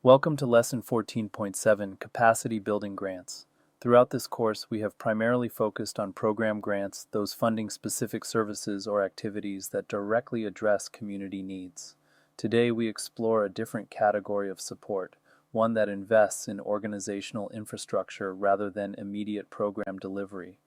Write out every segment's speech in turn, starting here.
Welcome to Lesson 14.7, Capacity Building Grants. Throughout this course, we have primarily focused on program grants, those funding specific services or activities that directly address community needs. Today, we explore a different category of support, one that invests in organizational infrastructure rather than immediate program delivery.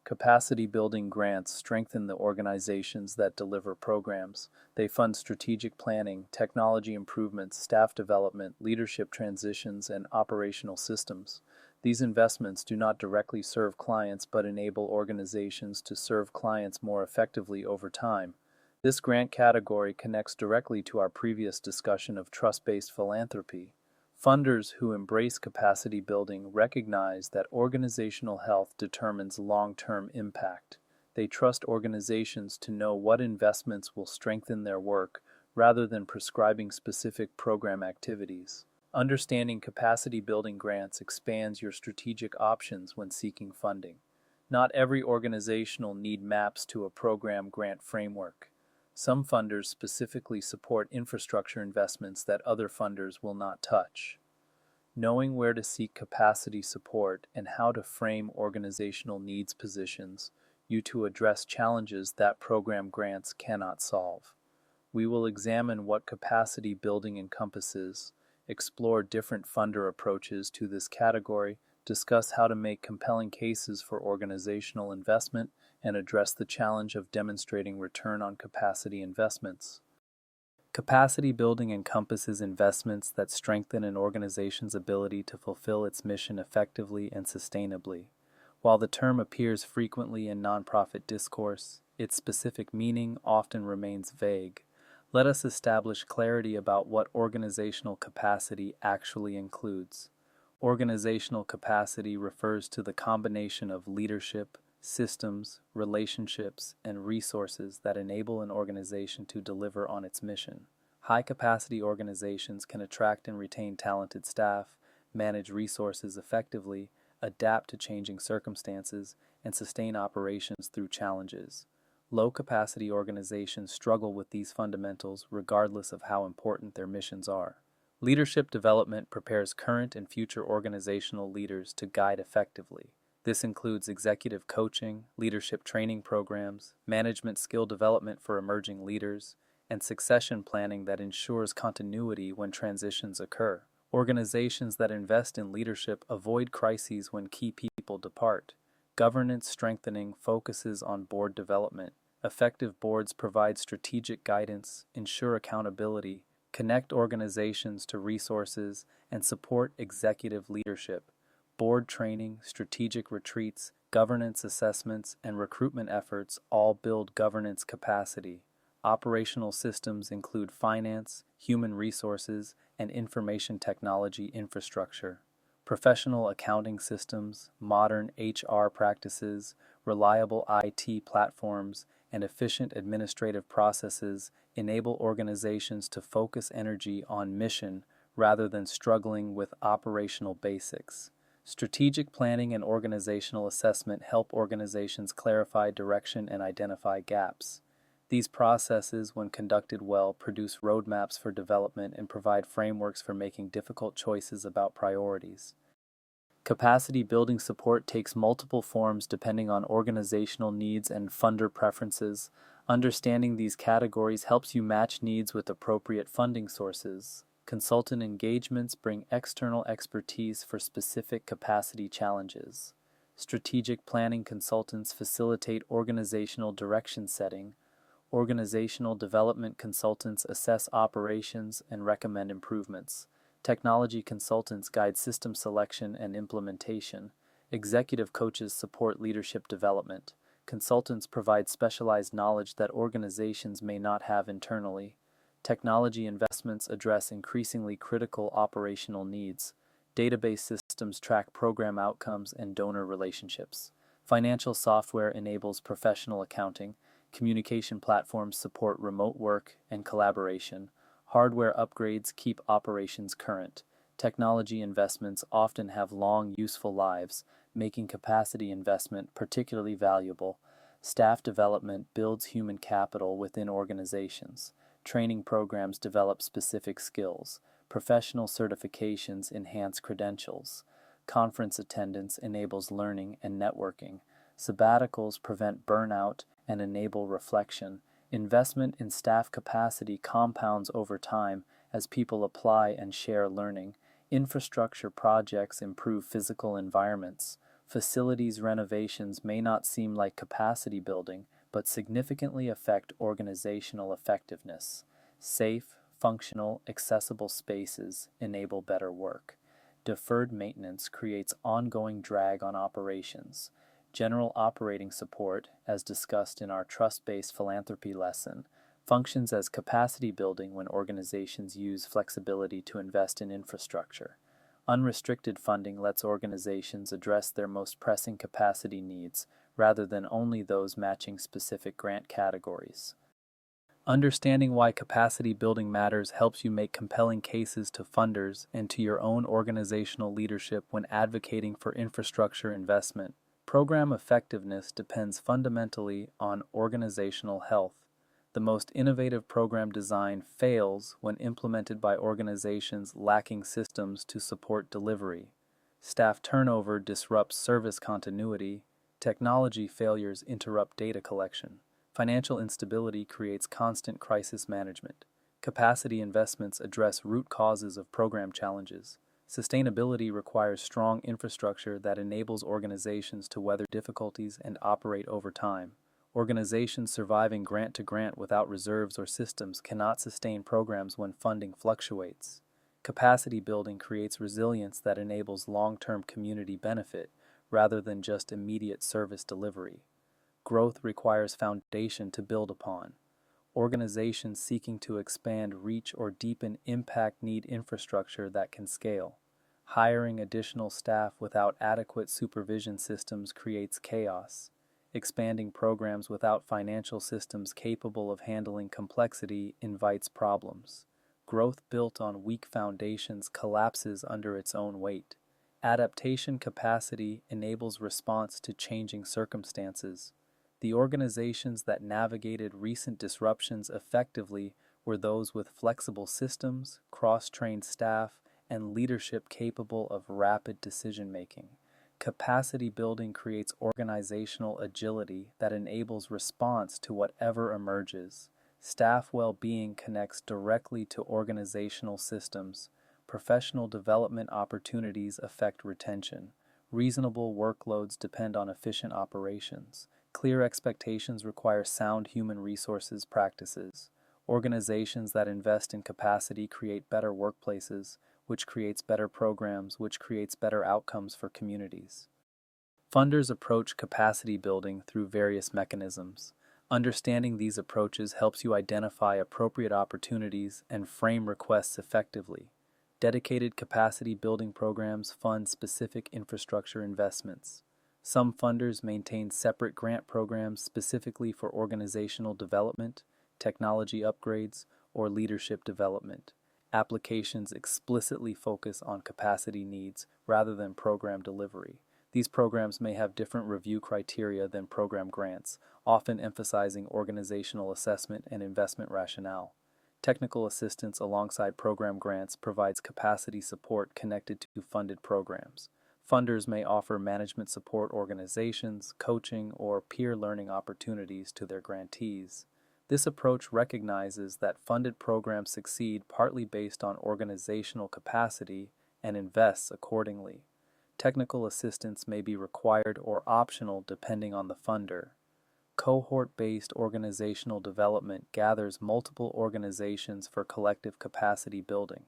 Capacity building grants strengthen the organizations that deliver programs. They fund strategic planning, technology improvements, staff development, leadership transitions, and operational systems. These investments do not directly serve clients but enable organizations to serve clients more effectively over time. This grant category connects directly to our previous discussion of trust-based philanthropy. Funders who embrace capacity building recognize that organizational health determines long-term impact. They trust organizations to know what investments will strengthen their work rather than prescribing specific program activities. Understanding capacity building grants expands your strategic options when seeking funding. Not every organizational need maps to a program grant framework. Some funders specifically support infrastructure investments that other funders will not touch. Knowing where to seek capacity support and how to frame organizational needs positions you to address challenges that program grants cannot solve. We will examine what capacity building encompasses, explore different funder approaches to this category, discuss how to make compelling cases for organizational investment, and address the challenge of demonstrating return on capacity investments. Capacity building encompasses investments that strengthen an organization's ability to fulfill its mission effectively and sustainably. While the term appears frequently in nonprofit discourse, its specific meaning often remains vague. Let us establish clarity about what organizational capacity actually includes. Organizational capacity refers to the combination of leadership, systems, relationships, and resources that enable an organization to deliver on its mission. High-capacity organizations can attract and retain talented staff, manage resources effectively, adapt to changing circumstances, and sustain operations through challenges. Low-capacity organizations struggle with these fundamentals regardless of how important their missions are. Leadership development prepares current and future organizational leaders to guide effectively. This includes executive coaching, leadership training programs, management skill development for emerging leaders, and succession planning that ensures continuity when transitions occur. Organizations that invest in leadership avoid crises when key people depart. Governance strengthening focuses on board development. Effective boards provide strategic guidance, ensure accountability, connect organizations to resources, and support executive leadership. Board training, strategic retreats, governance assessments, and recruitment efforts all build governance capacity. Operational systems include finance, human resources, and information technology infrastructure. Professional accounting systems, modern HR practices, reliable IT platforms, and efficient administrative processes enable organizations to focus energy on mission rather than struggling with operational basics. Strategic planning and organizational assessment help organizations clarify direction and identify gaps. These processes, when conducted well, produce roadmaps for development and provide frameworks for making difficult choices about priorities. Capacity building support takes multiple forms depending on organizational needs and funder preferences. Understanding these categories helps you match needs with appropriate funding sources. Consultant engagements bring external expertise for specific capacity challenges. Strategic planning consultants facilitate organizational direction setting. Organizational development consultants assess operations and recommend improvements. Technology consultants guide system selection and implementation. Executive coaches support leadership development. Consultants provide specialized knowledge that organizations may not have internally. Technology investments address increasingly critical operational needs. Database systems track program outcomes and donor relationships. Financial software enables professional accounting. Communication platforms support remote work and collaboration. Hardware upgrades keep operations current. Technology investments often have long, useful lives, making capacity investment particularly valuable. Staff development builds human capital within organizations. Training programs develop specific skills. Professional certifications enhance credentials. Conference attendance enables learning and networking. Sabbaticals prevent burnout and enable reflection. Investment in staff capacity compounds over time as people apply and share learning. Infrastructure projects improve physical environments. Facilities renovations may not seem like capacity building, but significantly affect organizational effectiveness. Safe, functional, accessible spaces enable better work. Deferred maintenance creates ongoing drag on operations. General operating support, as discussed in our trust-based philanthropy lesson, functions as capacity building when organizations use flexibility to invest in infrastructure. Unrestricted funding lets organizations address their most pressing capacity needs rather than only those matching specific grant categories. Understanding why capacity building matters helps you make compelling cases to funders and to your own organizational leadership when advocating for infrastructure investment. Program effectiveness depends fundamentally on organizational health. The most innovative program design fails when implemented by organizations lacking systems to support delivery. Staff turnover disrupts service continuity. Technology failures interrupt data collection. Financial instability creates constant crisis management. Capacity investments address root causes of program challenges. Sustainability requires strong infrastructure that enables organizations to weather difficulties and operate over time. Organizations surviving grant to grant without reserves or systems cannot sustain programs when funding fluctuates. Capacity building creates resilience that enables long-term community benefit rather than just immediate service delivery. Growth requires foundation to build upon. Organizations seeking to expand reach or deepen impact need infrastructure that can scale. Hiring additional staff without adequate supervision systems creates chaos. Expanding programs without financial systems capable of handling complexity invites problems. Growth built on weak foundations collapses under its own weight. Adaptation capacity enables response to changing circumstances. The organizations that navigated recent disruptions effectively were those with flexible systems, cross-trained staff, and leadership capable of rapid decision-making. Capacity building creates organizational agility that enables response to whatever emerges. Staff well-being connects directly to organizational systems. Professional development opportunities affect retention. Reasonable workloads depend on efficient operations. Clear expectations require sound human resources practices. Organizations that invest in capacity create better workplaces, which creates better programs, which creates better outcomes for communities. Funders approach capacity building through various mechanisms. Understanding these approaches helps you identify appropriate opportunities and frame requests effectively. Dedicated capacity building programs fund specific infrastructure investments. Some funders maintain separate grant programs specifically for organizational development, technology upgrades, or leadership development. Applications explicitly focus on capacity needs rather than program delivery. These programs may have different review criteria than program grants, often emphasizing organizational assessment and investment rationale. Technical assistance alongside program grants provides capacity support connected to funded programs. Funders may offer management support organizations, coaching, or peer learning opportunities to their grantees. This approach recognizes that funded programs succeed partly based on organizational capacity and invests accordingly. Technical assistance may be required or optional depending on the funder. Cohort-based organizational development gathers multiple organizations for collective capacity building.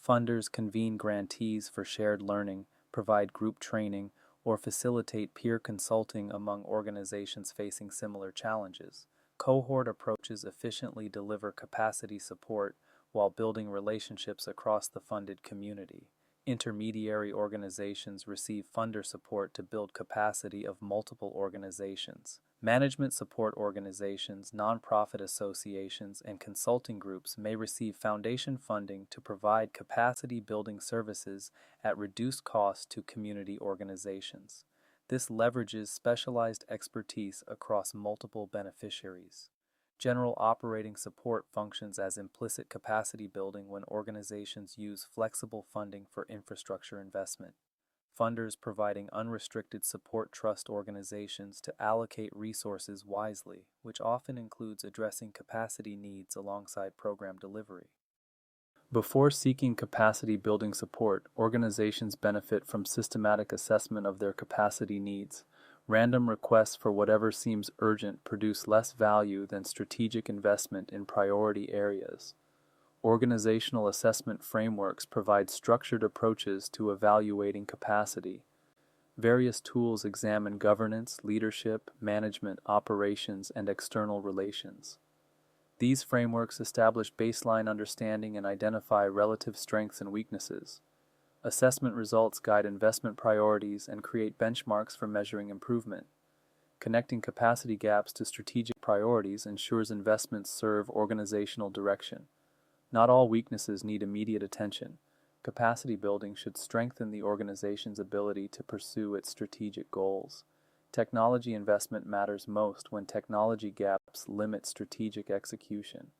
Funders convene grantees for shared learning, provide group training, or facilitate peer consulting among organizations facing similar challenges. Cohort approaches efficiently deliver capacity support while building relationships across the funded community. Intermediary organizations receive funder support to build capacity of multiple organizations. Management support organizations, nonprofit associations, and consulting groups may receive foundation funding to provide capacity building services at reduced cost to community organizations. This leverages specialized expertise across multiple beneficiaries. General operating support functions as implicit capacity building when organizations use flexible funding for infrastructure investment. Funders providing unrestricted support trust organizations to allocate resources wisely, which often includes addressing capacity needs alongside program delivery. Before seeking capacity building support, organizations benefit from systematic assessment of their capacity needs. Random requests for whatever seems urgent produce less value than strategic investment in priority areas. Organizational assessment frameworks provide structured approaches to evaluating capacity. Various tools examine governance, leadership, management, operations, and external relations. These frameworks establish baseline understanding and identify relative strengths and weaknesses. Assessment results guide investment priorities and create benchmarks for measuring improvement. Connecting capacity gaps to strategic priorities ensures investments serve organizational direction. Not all weaknesses need immediate attention. Capacity building should strengthen the organization's ability to pursue its strategic goals. Technology investment matters most when technology gaps limit strategic execution.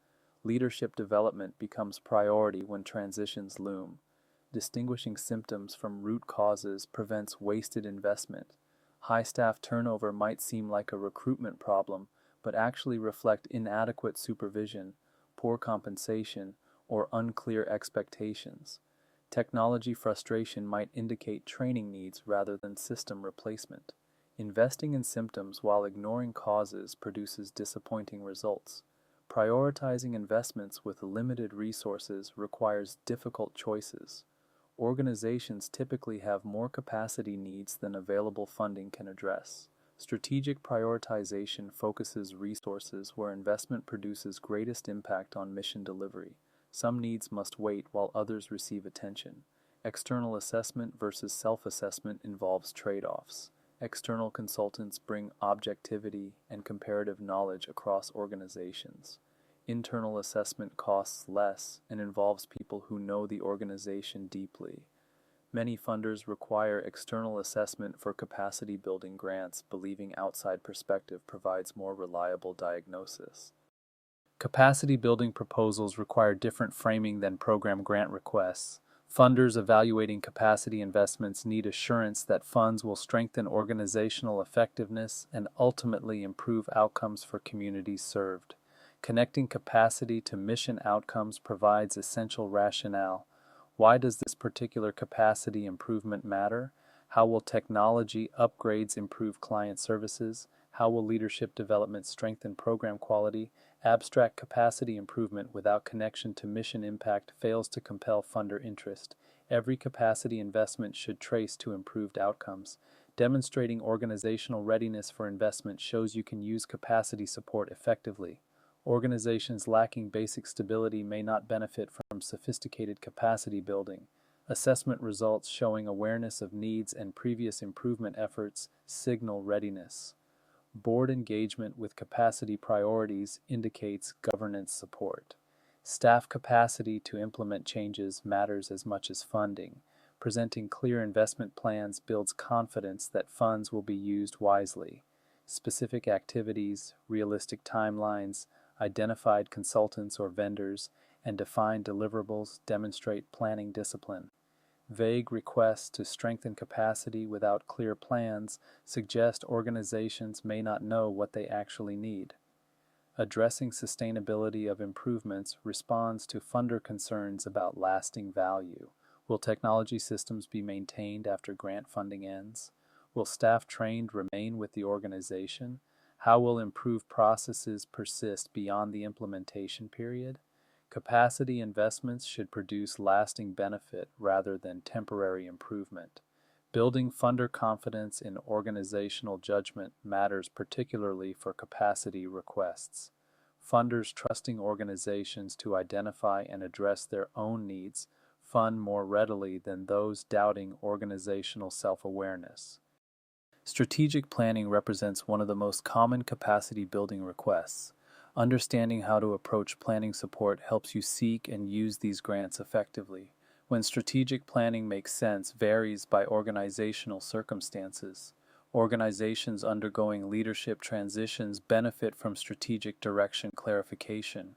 Leadership development becomes priority when transitions loom. Distinguishing symptoms from root causes prevents wasted investment. High staff turnover might seem like a recruitment problem, but actually reflect inadequate supervision, poor compensation, or unclear expectations. Technology frustration might indicate training needs rather than system replacement. Investing in symptoms while ignoring causes produces disappointing results. Prioritizing investments with limited resources requires difficult choices. Organizations typically have more capacity needs than available funding can address. Strategic prioritization focuses resources where investment produces greatest impact on mission delivery. Some needs must wait while others receive attention. External assessment versus self-assessment involves trade-offs. External consultants bring objectivity and comparative knowledge across organizations. Internal assessment costs less and involves people who know the organization deeply. Many funders require external assessment for capacity building grants, believing outside perspective provides more reliable diagnosis. Capacity building proposals require different framing than program grant requests. Funders evaluating capacity investments need assurance that funds will strengthen organizational effectiveness and ultimately improve outcomes for communities served. Connecting capacity to mission outcomes provides essential rationale. Why does this particular capacity improvement matter? How will technology upgrades improve client services? How will leadership development strengthen program quality? Abstract capacity improvement without connection to mission impact fails to compel funder interest. Every capacity investment should trace to improved outcomes. Demonstrating organizational readiness for investment shows you can use capacity support effectively. Organizations lacking basic stability may not benefit from sophisticated capacity building. Assessment results showing awareness of needs and previous improvement efforts signal readiness. Board engagement with capacity priorities indicates governance support. Staff capacity to implement changes matters as much as funding. Presenting clear investment plans builds confidence that funds will be used wisely. Specific activities, realistic timelines, identified consultants or vendors, and defined deliverables demonstrate planning discipline. Vague requests to strengthen capacity without clear plans suggest organizations may not know what they actually need. Addressing sustainability of improvements responds to funder concerns about lasting value. Will technology systems be maintained after grant funding ends? Will staff trained remain with the organization? How will improved processes persist beyond the implementation period? Capacity investments should produce lasting benefit rather than temporary improvement. Building funder confidence in organizational judgment matters particularly for capacity requests. Funders trusting organizations to identify and address their own needs fund more readily than those doubting organizational self-awareness. Strategic planning represents one of the most common capacity building requests. Understanding how to approach planning support helps you seek and use these grants effectively. When strategic planning makes sense varies by organizational circumstances. Organizations undergoing leadership transitions benefit from strategic direction clarification.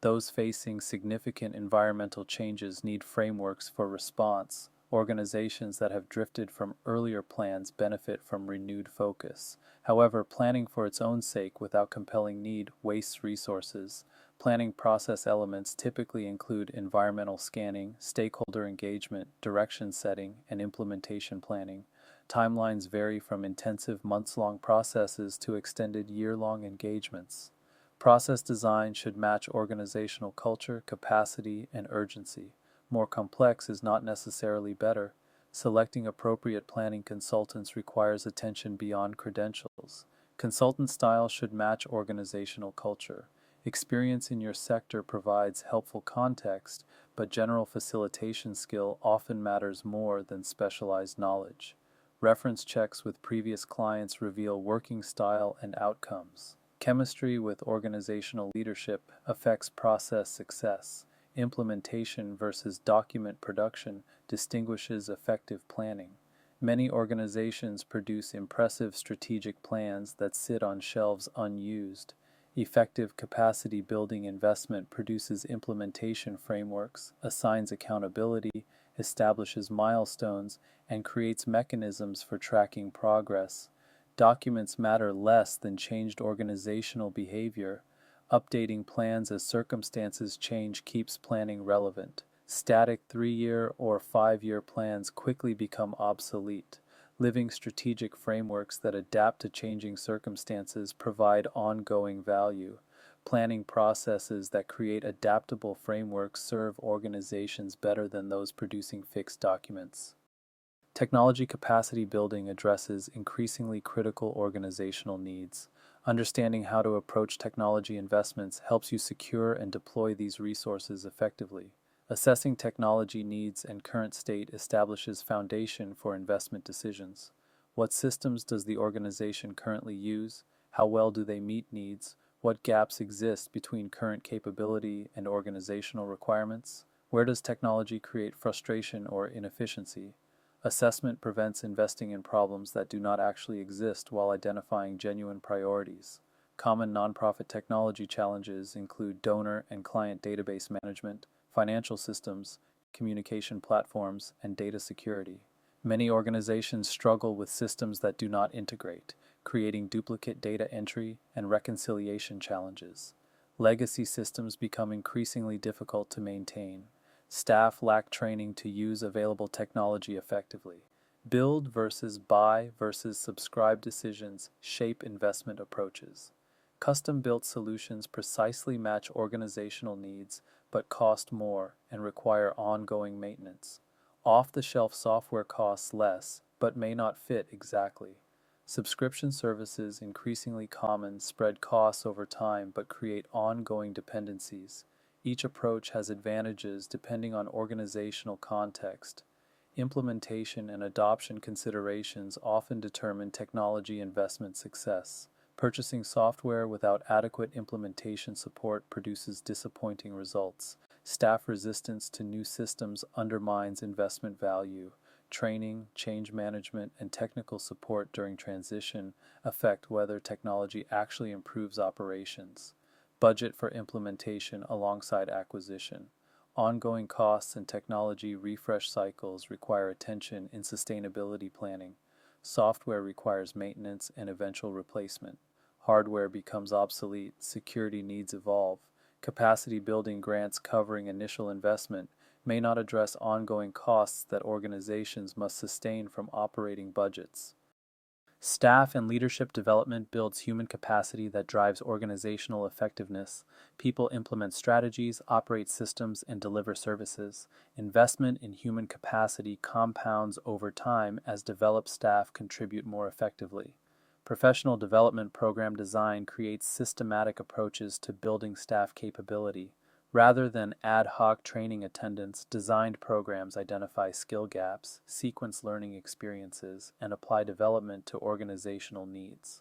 Those facing significant environmental changes need frameworks for response. Organizations that have drifted from earlier plans benefit from renewed focus. However, planning for its own sake without compelling need wastes resources. Planning process elements typically include environmental scanning, stakeholder engagement, direction setting, and implementation planning. Timelines vary from intensive months-long processes to extended year-long engagements. Process design should match organizational culture, capacity, and urgency. More complex is not necessarily better. Selecting appropriate planning consultants requires attention beyond credentials. Consultant style should match organizational culture. Experience in your sector provides helpful context, but general facilitation skill often matters more than specialized knowledge. Reference checks with previous clients reveal working style and outcomes. Chemistry with organizational leadership affects process success. Implementation versus document production distinguishes effective planning. Many organizations produce impressive strategic plans that sit on shelves unused. Effective capacity building investment produces implementation frameworks, assigns accountability, establishes milestones, and creates mechanisms for tracking progress. Documents matter less than changed organizational behavior. Updating plans as circumstances change keeps planning relevant. Static 3-year or 5-year plans quickly become obsolete. Living strategic frameworks that adapt to changing circumstances provide ongoing value. Planning processes that create adaptable frameworks serve organizations better than those producing fixed documents. Technology capacity building addresses increasingly critical organizational needs. Understanding how to approach technology investments helps you secure and deploy these resources effectively. Assessing technology needs and current state establishes foundation for investment decisions. What systems does the organization currently use? How well do they meet needs? What gaps exist between current capability and organizational requirements? Where does technology create frustration or inefficiency? Assessment prevents investing in problems that do not actually exist while identifying genuine priorities. Common nonprofit technology challenges include donor and client database management, financial systems, communication platforms, and data security. Many organizations struggle with systems that do not integrate, creating duplicate data entry and reconciliation challenges. Legacy systems become increasingly difficult to maintain. Staff lack training to use available technology effectively. Build versus buy versus subscribe decisions shape investment approaches. Custom-built solutions precisely match organizational needs but cost more and require ongoing maintenance. Off-the-shelf software costs less but may not fit exactly. Subscription services, increasingly common, spread costs over time but create ongoing dependencies. Each approach has advantages depending on organizational context. Implementation and adoption considerations often determine technology investment success. Purchasing software without adequate implementation support produces disappointing results. Staff resistance to new systems undermines investment value. Training, change management, and technical support during transition affect whether technology actually improves operations. Budget for implementation alongside acquisition. Ongoing costs and technology refresh cycles require attention in sustainability planning. Software requires maintenance and eventual replacement. Hardware becomes obsolete, security needs evolve. Capacity building grants covering initial investment may not address ongoing costs that organizations must sustain from operating budgets. Staff and leadership development builds human capacity that drives organizational effectiveness. People implement strategies, operate systems, and deliver services. Investment in human capacity compounds over time as developed staff contribute more effectively. Professional development program design creates systematic approaches to building staff capability. Rather than ad hoc training attendance, designed programs identify skill gaps, sequence learning experiences, and apply development to organizational needs.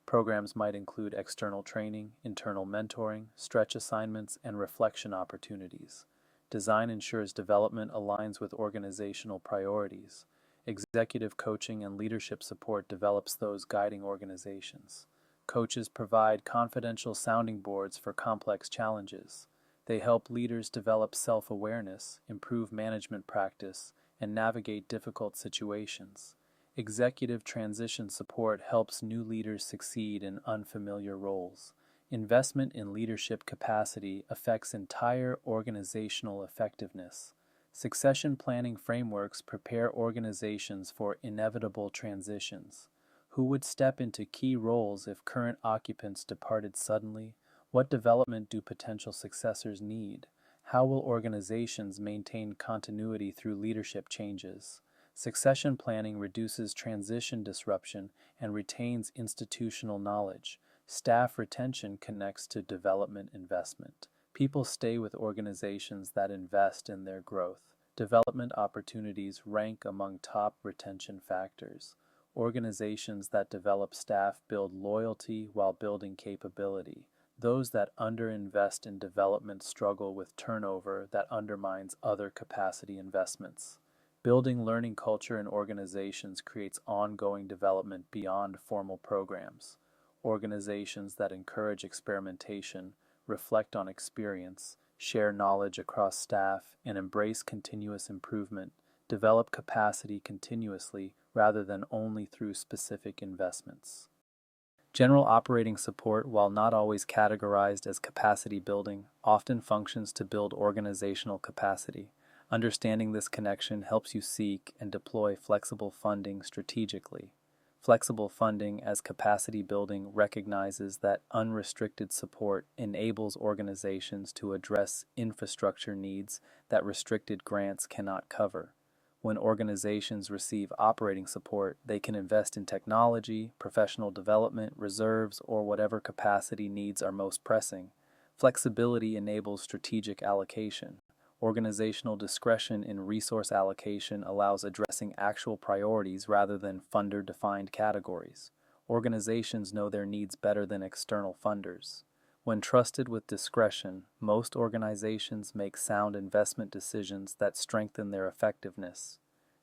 Programs might include external training, internal mentoring, stretch assignments, and reflection opportunities. Design ensures development aligns with organizational priorities. Executive coaching and leadership support develops those guiding organizations. Coaches provide confidential sounding boards for complex challenges. They help leaders develop self-awareness, improve management practice, and navigate difficult situations. Executive transition support helps new leaders succeed in unfamiliar roles. Investment in leadership capacity affects entire organizational effectiveness. Succession planning frameworks prepare organizations for inevitable transitions. Who would step into key roles if current occupants departed suddenly? What development do potential successors need? How will organizations maintain continuity through leadership changes? Succession planning reduces transition disruption and retains institutional knowledge. Staff retention connects to development investment. People stay with organizations that invest in their growth. Development opportunities rank among top retention factors. Organizations that develop staff build loyalty while building capability. Those that underinvest in development struggle with turnover that undermines other capacity investments. Building learning culture in organizations creates ongoing development beyond formal programs. Organizations that encourage experimentation, reflect on experience, share knowledge across staff, and embrace continuous improvement develop capacity continuously rather than only through specific investments. General operating support, while not always categorized as capacity building, often functions to build organizational capacity. Understanding this connection helps you seek and deploy flexible funding strategically. Flexible funding as capacity building recognizes that unrestricted support enables organizations to address infrastructure needs that restricted grants cannot cover. When organizations receive operating support, they can invest in technology, professional development, reserves, or whatever capacity needs are most pressing. Flexibility enables strategic allocation. Organizational discretion in resource allocation allows addressing actual priorities rather than funder-defined categories. Organizations know their needs better than external funders. When trusted with discretion, most organizations make sound investment decisions that strengthen their effectiveness.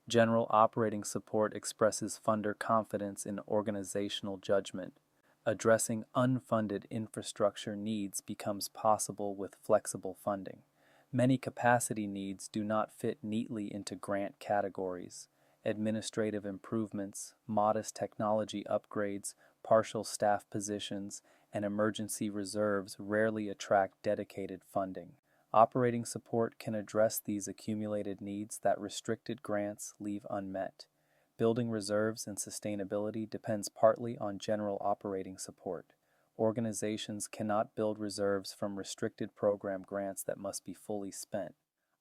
General operating support expresses funder confidence in organizational judgment. Addressing unfunded infrastructure needs becomes possible with flexible funding. Many capacity needs do not fit neatly into grant categories. Administrative improvements, modest technology upgrades, partial staff positions, and emergency reserves rarely attract dedicated funding. Operating support can address these accumulated needs that restricted grants leave unmet. Building reserves and sustainability depends partly on general operating support. Organizations cannot build reserves from restricted program grants that must be fully spent.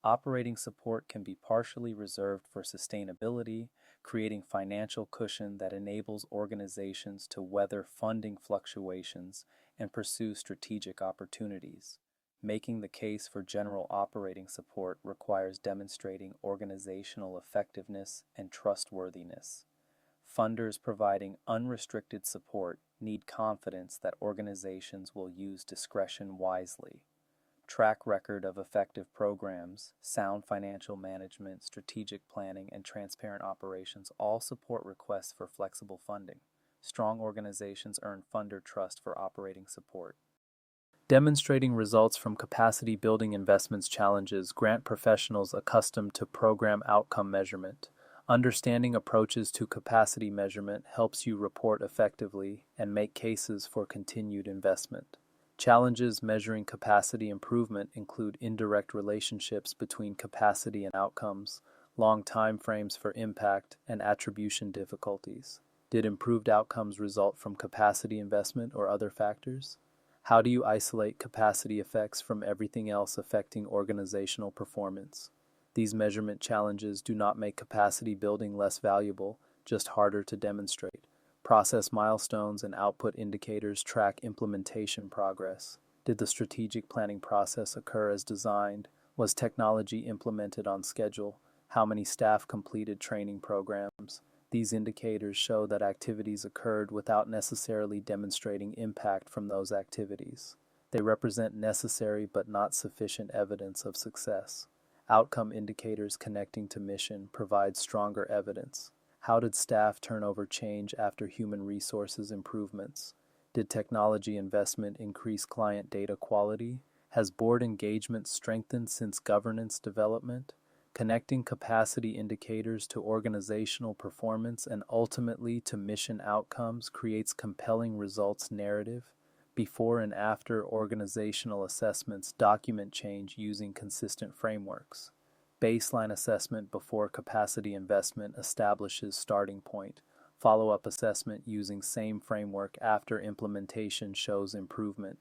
Operating support can be partially reserved for sustainability, creating financial cushion that enables organizations to weather funding fluctuations and pursue strategic opportunities. Making the case for general operating support requires demonstrating organizational effectiveness and trustworthiness. Funders providing unrestricted support need confidence that organizations will use discretion wisely. Track record of effective programs, sound financial management, strategic planning, and transparent operations all support requests for flexible funding. Strong organizations earn funder trust for operating support. Demonstrating results from capacity building investments challenges grant professionals accustomed to program outcome measurement. Understanding approaches to capacity measurement helps you report effectively and make cases for continued investment. Challenges measuring capacity improvement include indirect relationships between capacity and outcomes, long time frames for impact, and attribution difficulties. Did improved outcomes result from capacity investment or other factors? How do you isolate capacity effects from everything else affecting organizational performance? These measurement challenges do not make capacity building less valuable, just harder to demonstrate. Process milestones and output indicators track implementation progress. Did the strategic planning process occur as designed? Was technology implemented on schedule? How many staff completed training programs? These indicators show that activities occurred without necessarily demonstrating impact from those activities. They represent necessary but not sufficient evidence of success. Outcome indicators connecting to mission provide stronger evidence. How did staff turnover change after human resources improvements? Did technology investment increase client data quality? Has board engagement strengthened since governance development? Connecting capacity indicators to organizational performance and ultimately to mission outcomes creates compelling results narrative. Before and after organizational assessments document change using consistent frameworks. Baseline assessment before capacity investment establishes starting point. Follow-up assessment using same framework after implementation shows improvement.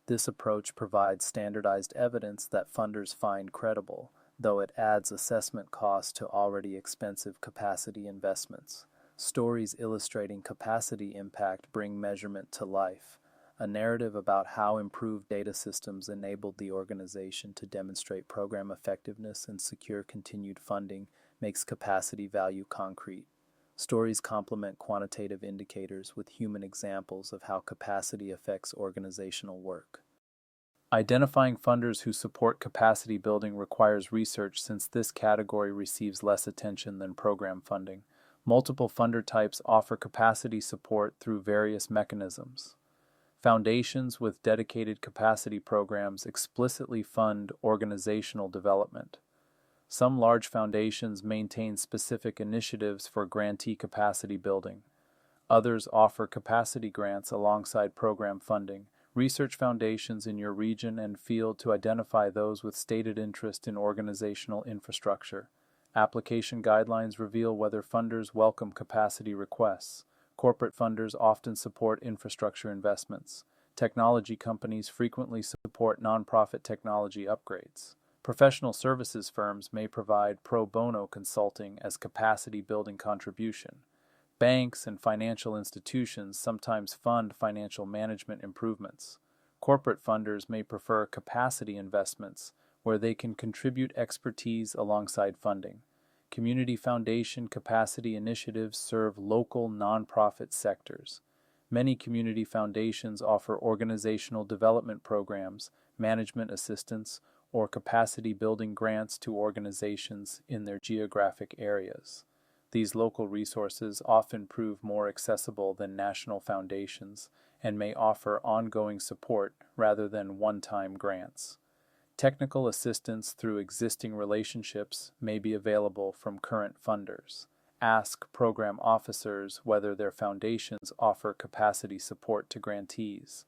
This approach provides standardized evidence that funders find credible, though it adds assessment costs to already expensive capacity investments. Stories illustrating capacity impact bring measurement to life. A narrative about how improved data systems enabled the organization to demonstrate program effectiveness and secure continued funding makes capacity value concrete. Stories complement quantitative indicators with human examples of how capacity affects organizational work. Identifying funders who support capacity building requires research since this category receives less attention than program funding. Multiple funder types offer capacity support through various mechanisms. Foundations with dedicated capacity programs explicitly fund organizational development. Some large foundations maintain specific initiatives for grantee capacity building. Others offer capacity grants alongside program funding. Research foundations in your region and field to identify those with stated interest in organizational infrastructure. Application guidelines reveal whether funders welcome capacity requests. Corporate funders often support infrastructure investments. Technology companies frequently support nonprofit technology upgrades. Professional services firms may provide pro bono consulting as capacity building contribution. Banks and financial institutions sometimes fund financial management improvements. Corporate funders may prefer capacity investments where they can contribute expertise alongside funding. Community foundation capacity initiatives serve local nonprofit sectors. Many community foundations offer organizational development programs, management assistance, or capacity building grants to organizations in their geographic areas. These local resources often prove more accessible than national foundations and may offer ongoing support rather than one-time grants. Technical assistance through existing relationships may be available from current funders. Ask program officers whether their foundations offer capacity support to grantees.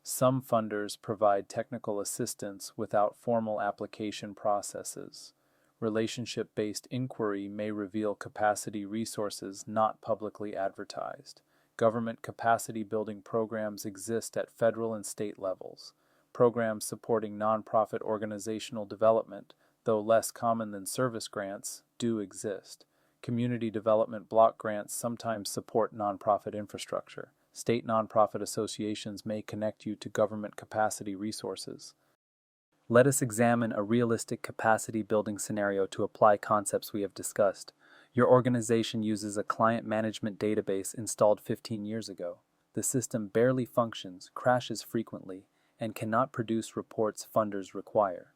Some funders provide technical assistance without formal application processes. Relationship-based inquiry may reveal capacity resources not publicly advertised. Government capacity building programs exist at federal and state levels. Programs supporting nonprofit organizational development, though less common than service grants, do exist. Community development block grants sometimes support nonprofit infrastructure. State nonprofit associations may connect you to government capacity resources. Let us examine a realistic capacity building scenario to apply concepts we have discussed. Your organization uses a client management database installed 15 years ago. The system barely functions, crashes frequently, and cannot produce reports funders require.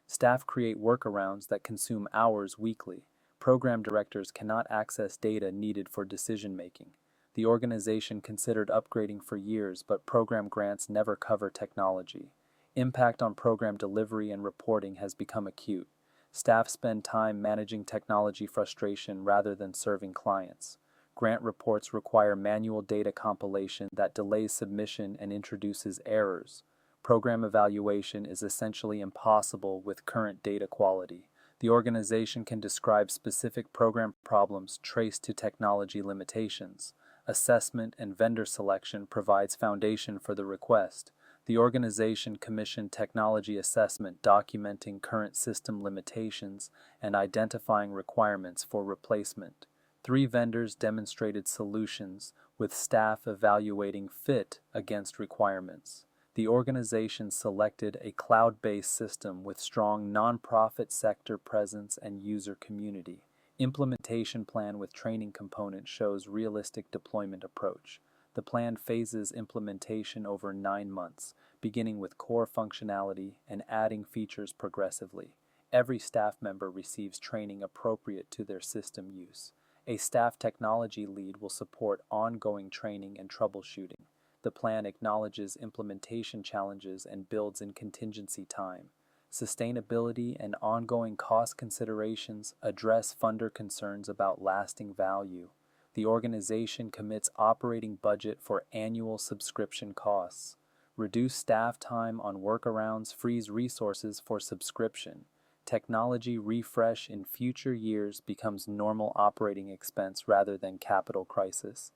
Staff create workarounds that consume hours weekly. Program directors cannot access data needed for decision-making. The organization considered upgrading for years, but program grants never cover technology. Impact on program delivery and reporting has become acute. Staff spend time managing technology frustration rather than serving clients. Grant reports require manual data compilation that delays submission and introduces errors. Program evaluation is essentially impossible with current data quality. The organization can describe specific program problems traced to technology limitations. Assessment and vendor selection provides foundation for the request. The organization commissioned technology assessment documenting current system limitations and identifying requirements for replacement. 3 vendors demonstrated solutions, with staff evaluating fit against requirements. The organization selected a cloud-based system with strong nonprofit sector presence and user community. Implementation plan with training component shows realistic deployment approach. The plan phases implementation over 9 months, beginning with core functionality and adding features progressively. Every staff member receives training appropriate to their system use. A staff technology lead will support ongoing training and troubleshooting. The plan acknowledges implementation challenges and builds in contingency time. Sustainability and ongoing cost considerations address funder concerns about lasting value. The organization commits operating budget for annual subscription costs. Reduce staff time on workarounds frees resources for subscription. Technology refresh in future years becomes normal operating expense rather than capital crisis.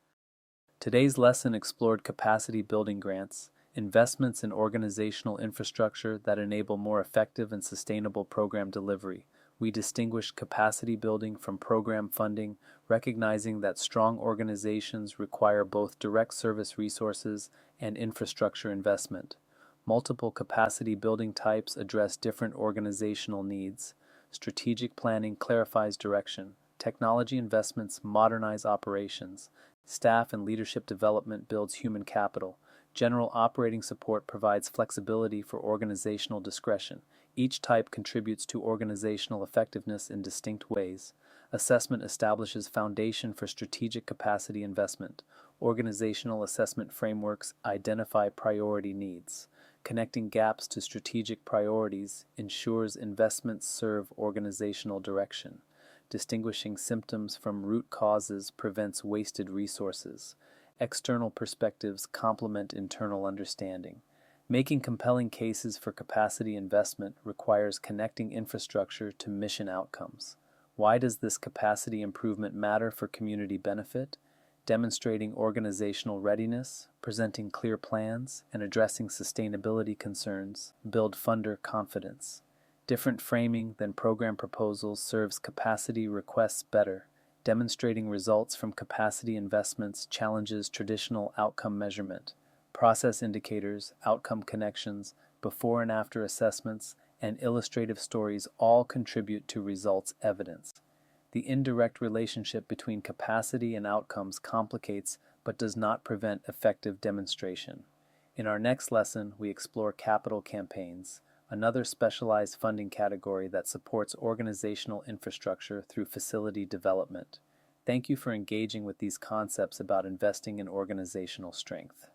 Today's lesson explored capacity building grants, investments in organizational infrastructure that enable more effective and sustainable program delivery. We distinguished capacity building from program funding, recognizing that strong organizations require both direct service resources and infrastructure investment. Multiple capacity building types address different organizational needs. Strategic planning clarifies direction. Technology investments modernize operations. Staff and leadership development builds human capital. General operating support provides flexibility for organizational discretion. Each type contributes to organizational effectiveness in distinct ways. Assessment establishes foundation for strategic capacity investment. Organizational assessment frameworks identify priority needs. Connecting gaps to strategic priorities ensures investments serve organizational direction. Distinguishing symptoms from root causes prevents wasted resources. External perspectives complement internal understanding. Making compelling cases for capacity investment requires connecting infrastructure to mission outcomes. Why does this capacity improvement matter for community benefit? Demonstrating organizational readiness, presenting clear plans, and addressing sustainability concerns build funder confidence. Different framing than program proposals serves capacity requests better. Demonstrating results from capacity investments challenges traditional outcome measurement. Process indicators, outcome connections, before and after assessments, and illustrative stories all contribute to results evidence. The indirect relationship between capacity and outcomes complicates but does not prevent effective demonstration. In our next lesson, we explore capital campaigns, another specialized funding category that supports organizational infrastructure through facility development. Thank you for engaging with these concepts about investing in organizational strength.